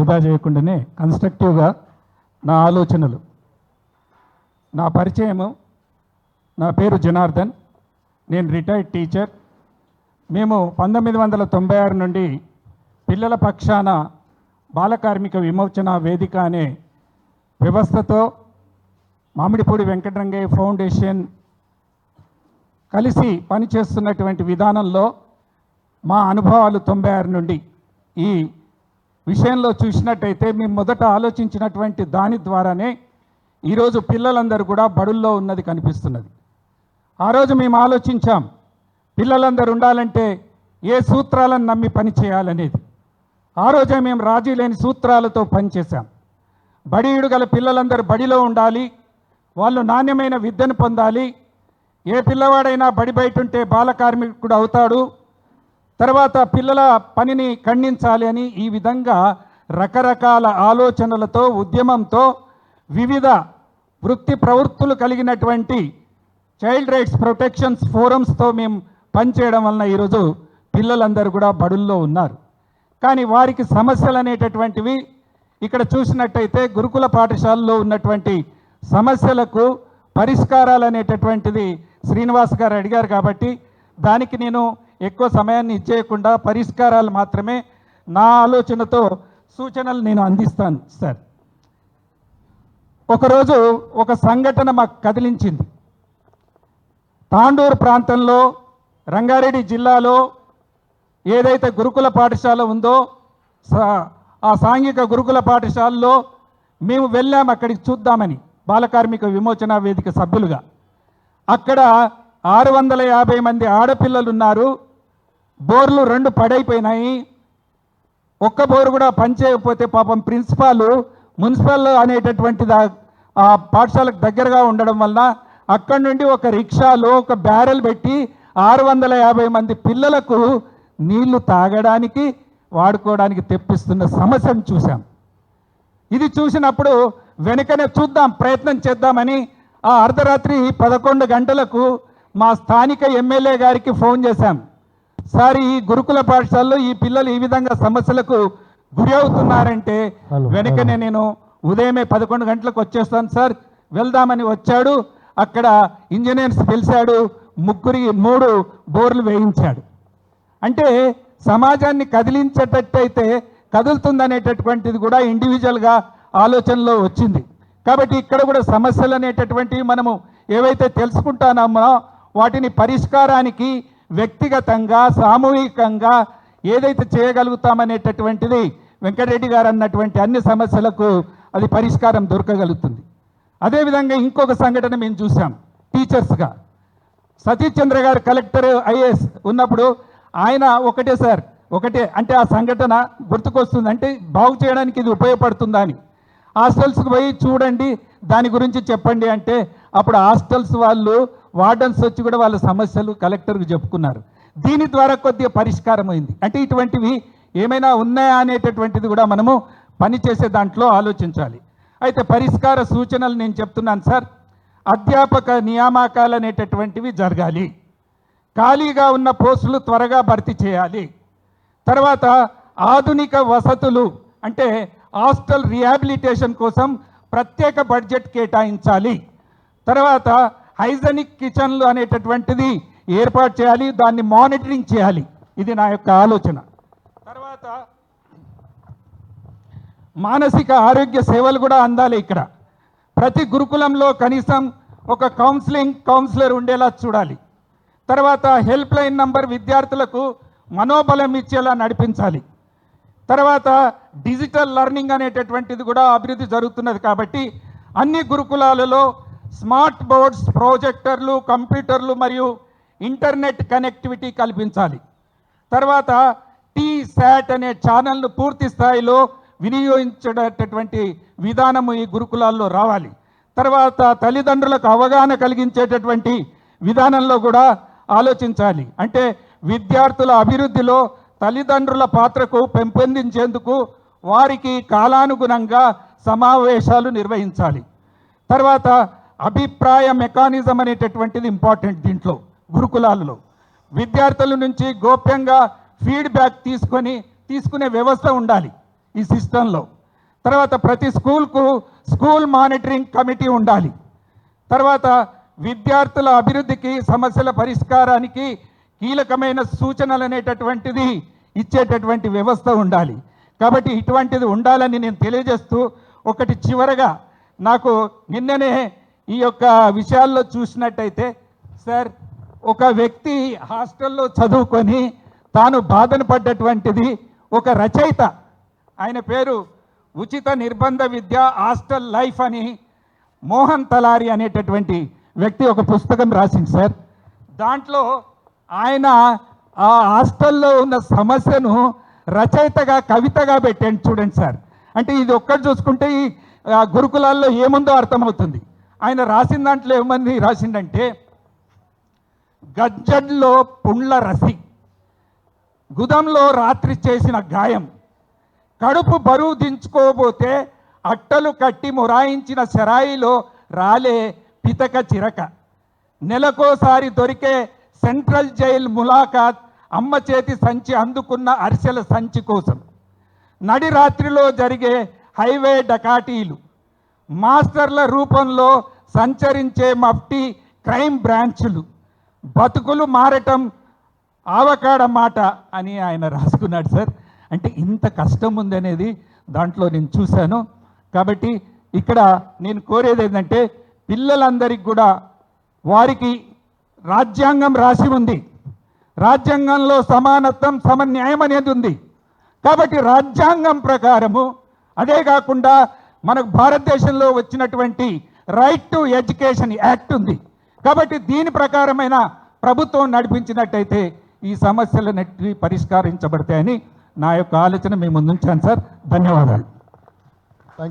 వృధా చేయకుండానే కన్స్ట్రక్టివ్గా నా ఆలోచనలు, నా పరిచయము, నా పేరు జనార్దన్, నేను రిటైర్డ్ టీచర్. మేము 1996 నుండి పిల్లల పక్షాన బాలకార్మిక విమోచన వేదిక అనే వ్యవస్థతో మామిడిపూడి వెంకటరంగయ్య ఫౌండేషన్ కలిసి పనిచేస్తున్నటువంటి విధానంలో మా అనుభవాలు 96 నుండి ఈ విషయంలో చూసినట్టయితే మేము మొదట ఆలోచించినటువంటి దాని ద్వారానే ఈరోజు పిల్లలందరూ కూడా బడుల్లో ఉన్నది కనిపిస్తున్నది. ఆ రోజు మేము ఆలోచించాం, పిల్లలందరూ ఉండాలంటే ఏ సూత్రాలను నమ్మి పని చేయాలనేది. ఆ రోజే మేము రాజీ లేని సూత్రాలతో పనిచేశాం. బడియుడు గల పిల్లలందరూ బడిలో ఉండాలి, వాళ్ళు నాణ్యమైన విద్యను పొందాలి. ఏ పిల్లవాడైనా బడి బయట ఉంటే బాలకార్మికుడు అవుతాడు. తర్వాత పిల్లల పనిని ఖండించాలి అని ఈ విధంగా రకరకాల ఆలోచనలతో, ఉద్యమంతో, వివిధ వృత్తి ప్రవృత్తులు కలిగినటువంటి చైల్డ్ రైట్స్ ప్రొటెక్షన్స్ ఫోరమ్స్తో మేము పనిచేయడం వలన ఈరోజు పిల్లలందరూ కూడా బడుల్లో ఉన్నారు. కానీ వారికి సమస్యలు అనేటటువంటివి ఇక్కడ చూసినట్టయితే గురుకుల పాఠశాలలో ఉన్నటువంటి సమస్యలకు పరిష్కారాలు అనేటటువంటిది శ్రీనివాస్ గారు అడిగారు కాబట్టి దానికి నేను ఎక్కువ సమయాన్ని ఇచ్చేయకుండా పరిష్కారాలు మాత్రమే నా ఆలోచనతో సూచనలు నేను అందిస్తాను సార్. ఒకరోజు ఒక సంఘటన మాకు కదిలించింది. తాండూరు ప్రాంతంలో రంగారెడ్డి జిల్లాలో ఏదైతే గురుకుల పాఠశాల ఉందో ఆ సాంఘిక గురుకుల పాఠశాలలో మేము వెళ్ళాము అక్కడికి చూద్దామని, బాలకార్మిక విమోచన వేదిక సభ్యులుగా. అక్కడ 650 మంది ఆడపిల్లలు ఉన్నారు. బోర్లు 2 పడైపోయినాయి. ఒక్క బోరు కూడా పనిచేయకపోతే పాపం మున్సిపల్ అనేటటువంటిది ఆ పాఠశాలకు దగ్గరగా ఉండడం వల్ల అక్కడి నుండి ఒక రిక్షాలో ఒక బ్యారెల్ పెట్టి 650 మంది పిల్లలకు నీళ్లు తాగడానికి వాడుకోవడానికి తెప్పిస్తున్న సమస్యను చూశాం. ఇది చూసినప్పుడు వెనుకనే చూద్దాం, ప్రయత్నం చేద్దామని ఆ అర్ధరాత్రి 11 గంటలకు మా స్థానిక ఎమ్మెల్యే గారికి ఫోన్ చేశాం. సార్, ఈ గురుకుల పాఠశాలలో ఈ పిల్లలు ఈ విధంగా సమస్యలకు గురి అవుతున్నారంటే వెనుకనే నేను ఉదయమే 11 గంటలకు వచ్చేస్తాను సార్, వెళ్దామని వచ్చాడు. అక్కడ ఇంజనీర్స్ పిలిచాడు, 3 బోర్లు వేయించాడు. అంటే సమాజాన్ని కదిలించేటట్టయితే కదులుతుందనేటటువంటిది కూడా ఇండివిజువల్గా ఆలోచనలో వచ్చింది. కాబట్టి ఇక్కడ కూడా సమస్యలు అనేటటువంటివి మనము ఏవైతే తెలుసుకుంటామో వాటిని పరిష్కారానికి వ్యక్తిగతంగా, సామూహికంగా ఏదైతే చేయగలుగుతామనేటటువంటిది వెంకటరెడ్డి గారు అన్నటువంటి అన్ని సమస్యలకు అది పరిష్కారం దొరకగలుగుతుంది. అదేవిధంగా ఇంకొక సంఘటన మేము చూసాం. టీచర్స్గా సతీష్ చంద్ర గారు కలెక్టర్ ఐఏఎస్ ఉన్నప్పుడు ఆయన ఒకటే అంటే ఆ సంఘటన గుర్తుకొస్తుంది, అంటే బాగు చేయడానికి ఇది ఉపయోగపడుతుందా అని. హాస్టల్స్కి పోయి చూడండి, దాని గురించి చెప్పండి అంటే అప్పుడు హాస్టల్స్ వాళ్ళు వార్డన్స్ వచ్చి కూడా వాళ్ళ సమస్యలు కలెక్టర్కి చెప్పుకున్నారు. దీని ద్వారా కొద్దిగా పరిష్కారం అయింది. అంటే ఇటువంటివి ఏమైనా ఉన్నాయా అనేటటువంటిది కూడా మనము పనిచేసే దాంట్లో ఆలోచించాలి. అయితే పరిష్కార సూచనలు నేను చెప్తున్నాను సార్. అధ్యాపక నియామకాలు అనేటటువంటివి జరగాలి. ఖాళీగా ఉన్న పోస్టులు త్వరగా భర్తీ చేయాలి. తర్వాత ఆధునిక వసతులు అంటే హాస్టల్ రిహాబిలిటేషన్ కోసం ప్రత్యేక బడ్జెట్ కేటాయించాలి. తర్వాత హైజెనిక్ కిచెన్లు అనేటటువంటిది ఏర్పాటు చేయాలి, దాన్ని మానిటరింగ్ చేయాలి. ఇది నా యొక్క ఆలోచన. తర్వాత మానసిక ఆరోగ్య సేవలు కూడా అందాలి. ఇక్కడ ప్రతి గురుకులంలో కనీసం ఒక కౌన్సిలర్ ఉండేలా చూడాలి. తర్వాత హెల్ప్ లైన్ నంబర్ విద్యార్థులకు మనోబలం ఇచ్చేలా నడిపించాలి. తర్వాత డిజిటల్ లెర్నింగ్ అనేటటువంటిది కూడా అభివృద్ధి జరుగుతున్నది కాబట్టి అన్ని గురుకులాలలో స్మార్ట్ బోర్డ్స్, ప్రొజెక్టర్లు, కంప్యూటర్లు మరియు ఇంటర్నెట్ కనెక్టివిటీ కల్పించాలి. తర్వాత టీశాట్ అనే ఛానల్ను పూర్తి స్థాయిలో వినియోగించేటటువంటి విధానము ఈ గురుకులాల్లో రావాలి. తర్వాత తల్లిదండ్రులకు అవగాహన కలిగించేటటువంటి విధానంలో కూడా ఆలోచించాలి. అంటే విద్యార్థుల అభివృద్ధిలో తల్లిదండ్రుల పాత్రకు పెంపొందించేందుకు వారికి కాలానుగుణంగా సమావేశాలు నిర్వహించాలి. తర్వాత అభిప్రాయ మెకానిజం అనేటటువంటిది ఇంపార్టెంట్. దీంట్లో గురుకులాలలో విద్యార్థుల నుంచి గోప్యంగా ఫీడ్బ్యాక్ తీసుకునే వ్యవస్థ ఉండాలి. ఈ సిస్టంలో. తర్వాత ప్రతి స్కూల్కు స్కూల్ మానిటరింగ్ కమిటీ ఉండాలి. తర్వాత విద్యార్థుల అభివృద్ధికి సమస్యల పరిష్కారానికి కీలకమైన సూచనలు అనేటటువంటిది ఇచ్చేటటువంటి వ్యవస్థ ఉండాలి. కాబట్టి ఇటువంటిది ఉండాలని నేను తెలియజేస్తూ ఒకటి చివరగా నాకు నిన్ననే ఈ యొక్క విషయాల్లో చూసినట్టయితే సార్, ఒక వ్యక్తి హాస్టల్లో చదువుకొని తాను బాధను పడ్డటువంటిది ఒక రచయిత, ఆయన పేరు ఉచిత నిర్బంధ విద్య హాస్టల్ లైఫ్ అని మోహన్ తలారి అనేటటువంటి వ్యక్తి ఒక పుస్తకం రాసింది సార్. దాంట్లో ఆయన ఆ హాస్టల్లో ఉన్న సమస్యను రచయితగా కవితగా పెట్టండి చూడండి సార్. అంటే ఇది ఒక్కటి చూసుకుంటే ఈ గురుకులాల్లో ఏముందో అర్థమవుతుంది. ఆయన రాసిన దాంట్లో ఏమని రాసిండంటే, గజ్జడ్లో పుండ్ల రసి, గుదంలో రాత్రి చేసిన గాయం, కడుపు బరువు దించుకోబోతే అట్టలు కట్టి మొరాయించిన శరాయిలో రాలే పితక చిరక, నెలకోసారి దొరికే సెంట్రల్ జైల్ ములాఖాత్, అమ్మ చేతి సంచి అందుకున్న అరిసెల సంచి కోసం, నడి రాత్రిలో జరిగే హైవే డకాటీలు, మాస్టర్ల రూపంలో సంచరించే మఫ్టీ క్రైమ్ బ్రాంచులు, బతుకులు మారటం ఆవకాడ మాట అని ఆయన రాసుకున్నాడు సార్. అంటే ఇంత కష్టం ఉందనేది దాంట్లో నేను చూశాను. కాబట్టి ఇక్కడ నేను కోరేది ఏంటంటే, పిల్లలందరికీ కూడా వారికి రాజ్యాంగం రాసి ఉంది, రాజ్యాంగంలో సమానత్వం సమన్యాయం అనేది ఉంది. కాబట్టి రాజ్యాంగం ప్రకారము, అదే కాకుండా మనకు భారతదేశంలో వచ్చినటువంటి రైట్ టు ఎడ్యుకేషన్ యాక్ట్ ఉంది. కాబట్టి దీని ప్రకారమైన ప్రభుత్వం నడిపించినట్టయితే ఈ సమస్యలన్నిటినీ పరిష్కరించబడతాయని నా యొక్క ఆలోచన మీ ముందుంచాను సార్. ధన్యవాదాలు.